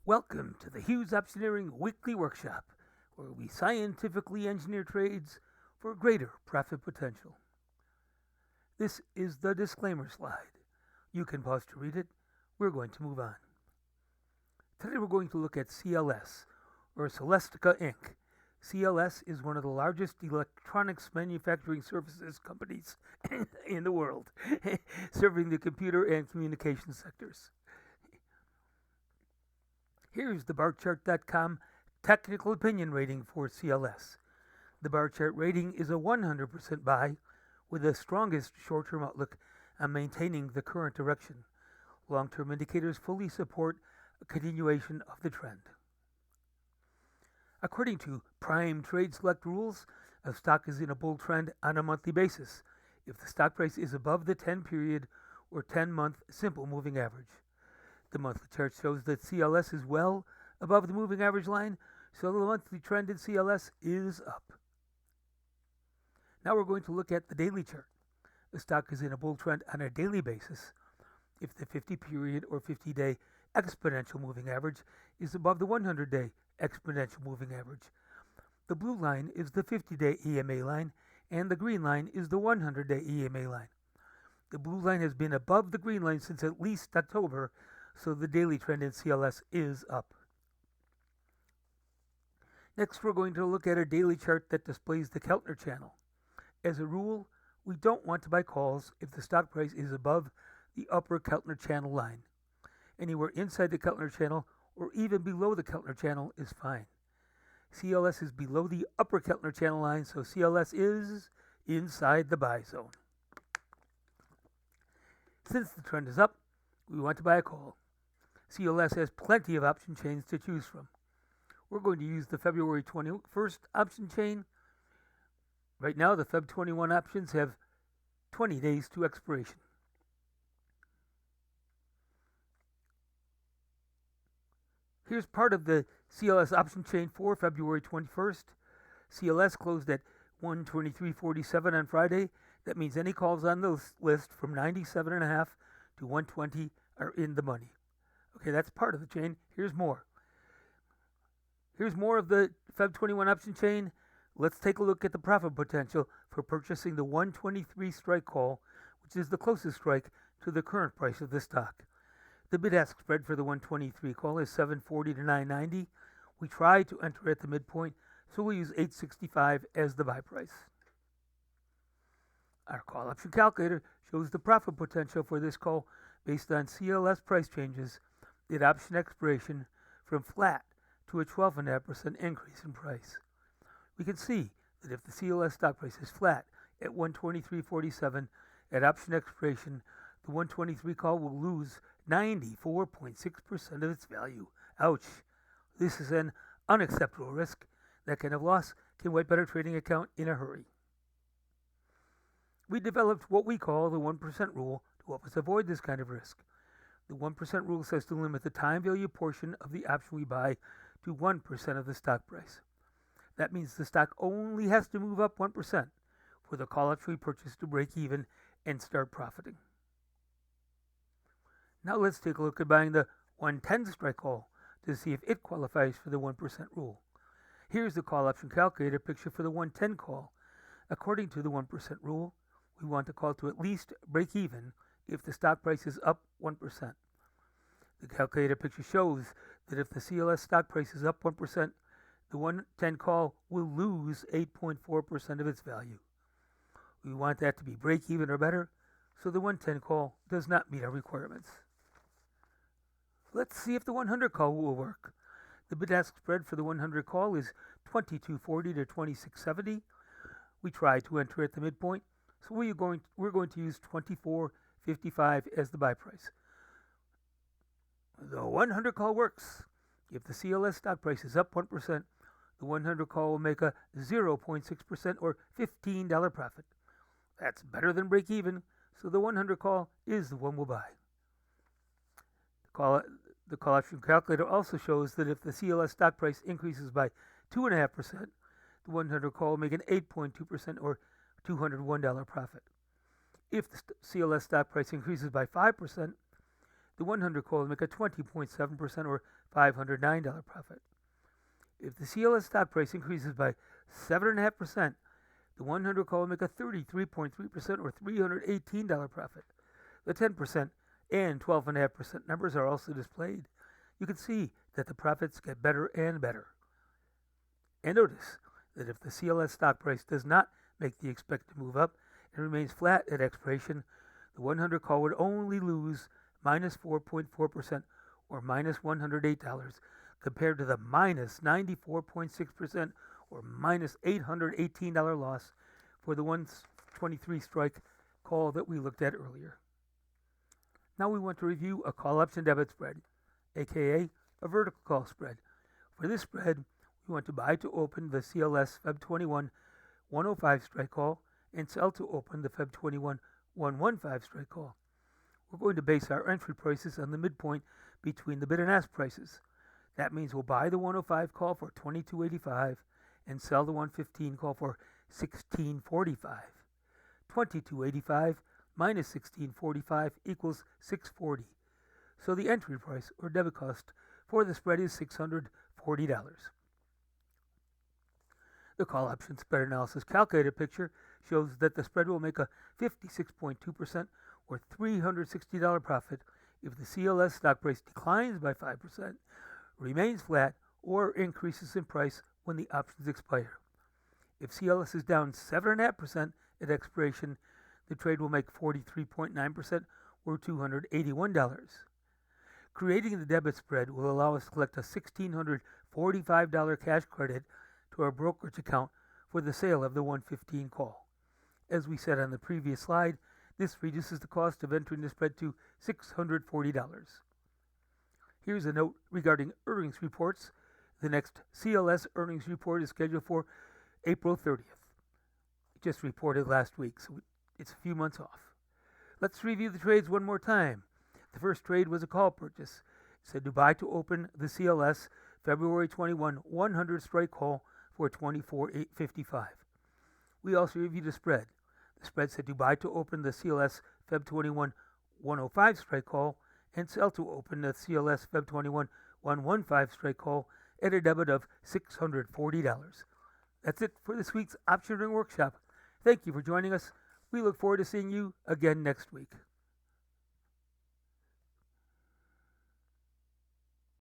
Welcome to the Hughes Optioneering Weekly Workshop, where we scientifically engineer trades for greater profit potential. This is the disclaimer slide. You can pause to read it. We're going to move on. Today we're going to look at CLS, or Celestica Inc. CLS is one of the largest electronics manufacturing services companies in the world, serving the computer and communication sectors. Here's the barchart.com technical opinion rating for CLS. The bar chart rating is a 100% buy, with the strongest short-term outlook on maintaining the current direction. Long-term indicators fully support a continuation of the trend. According to Prime Trade Select rules, a stock is in a bull trend on a monthly basis if the stock price is above the 10-period or 10-month simple moving average. The monthly chart shows that CLS is well above the moving average line, so the monthly trend in CLS is up. Now we're going to look at the daily chart. The stock is in a bull trend on a daily basis if the 50-period or 50-day exponential moving average is above the 100-day exponential moving average. The blue line is the 50-day EMA line, and the green line is the 100-day EMA line. The blue line has been above the green line since at least October, so the daily trend in CLS is up. Next, we're going to look at a daily chart that displays the Keltner channel. As a rule, we don't want to buy calls if the stock price is above the upper Keltner channel line. Anywhere inside the Keltner channel or even below the Keltner channel is fine. CLS is below the upper Keltner channel line, so CLS is inside the buy zone. Since the trend is up, we want to buy a call. CLS has plenty of option chains to choose from. We're going to use the February 21st option chain. Right now, the Feb 21 options have 20 days to expiration. Here's part of the CLS option chain for February 21st. CLS closed at 123.47 on Friday. That means any calls on the list from 97.5 to 120 are in the money. Okay, that's part of the chain. Here's more. Here's more of the Feb 21 option chain. Let's take a look at the profit potential for purchasing the 123 strike call, which is the closest strike to the current price of the stock. The bid-ask spread for the 123 call is 740 to 990. We try to enter at the midpoint, so we'll use 865 as the buy price. Our call option calculator shows the profit potential for this call based on CLS price changes at option expiration from flat to a 12.5% increase in price. We can see that if the CLS stock price is flat at 123.47 at option expiration, the 123 call will lose 94.6% of its value. Ouch. This is an unacceptable risk. That kind of loss can wipe out a trading account in a hurry. We developed what we call the 1% rule to help us avoid this kind of risk. The 1% rule says to limit the time value portion of the option we buy to 1% of the stock price. That means the stock only has to move up 1% for the call option we purchase to break even and start profiting. Now let's take a look at buying the 110 strike call to see if it qualifies for the 1% rule. Here's the call option calculator picture for the 110 call. According to the 1% rule, we want the call to at least break even if the stock price is up 1%. The calculator picture shows that if the CLS stock price is up 1%, the 110 call will lose 8.4% of its value. We want that to be break even or better, so the 110 call does not meet our requirements. Let's see if the 100 call will work. The bid-ask spread for the 100 call is 22.40 to 26.70. We try to enter at the midpoint, so we're going to use 24.55 as the buy price. The 100 call works. If the CLS stock price is up 1%, the 100 call will make a 0.6% or $15 profit. That's better than break even, so the 100 call is the one we'll buy. The call option calculator also shows that if the CLS stock price increases by 2.5%, the 100 call will make an 8.2% or $201 profit. If the CLS stock price increases by 5%, The 100 call will make a 20.7% or $509 profit. If the CLS stock price increases by 7.5%, the 100 call will make a 33.3% or $318 profit. The 10% and 12.5% numbers are also displayed. You can see that the profits get better and better. And notice that if the CLS stock price does not make the expected move up and remains flat at expiration, the 100 call would only lose minus 4.4% or minus $108 compared to the minus 94.6% or minus $818 loss for the 123 strike call that we looked at earlier. Now we want to review a call option debit spread, aka a vertical call spread. For this spread, we want to buy to open the CLS Feb 21 105 strike call and sell to open the Feb 21 115 strike call. We're going to base our entry prices on the midpoint between the bid and ask prices. That means we'll buy the 105 call for $22.85 and sell the 115 call for $16.45. $22.85 minus $16.45 equals $6.40. So the entry price or debit cost for the spread is $640. The call option spread analysis calculator picture shows that the spread will make a 56.2% or $360 profit if the CLS stock price declines by 5%, remains flat, or increases in price when the options expire. If CLS is down 7.5% at expiration, the trade will make 43.9% or $281. Creating the debit spread will allow us to collect a $1,645 cash credit to our brokerage account for the sale of the 115 call. As we said on the previous slide, this reduces the cost of entering the spread to $640. Here's a note regarding earnings reports. The next CLS earnings report is scheduled for April 30th. It just reported last week, so it's a few months off. Let's review the trades one more time. The first trade was a call purchase. It said to buy to open the CLS February 21 100 strike call for $24.55. We also reviewed a spread. The spread said to buy to open the CLS Feb 21 105 strike call and sell to open the CLS Feb 21 115 strike call at a debit of $640. That's it for this week's Optioneering Workshop. Thank you for joining us. We look forward to seeing you again next week.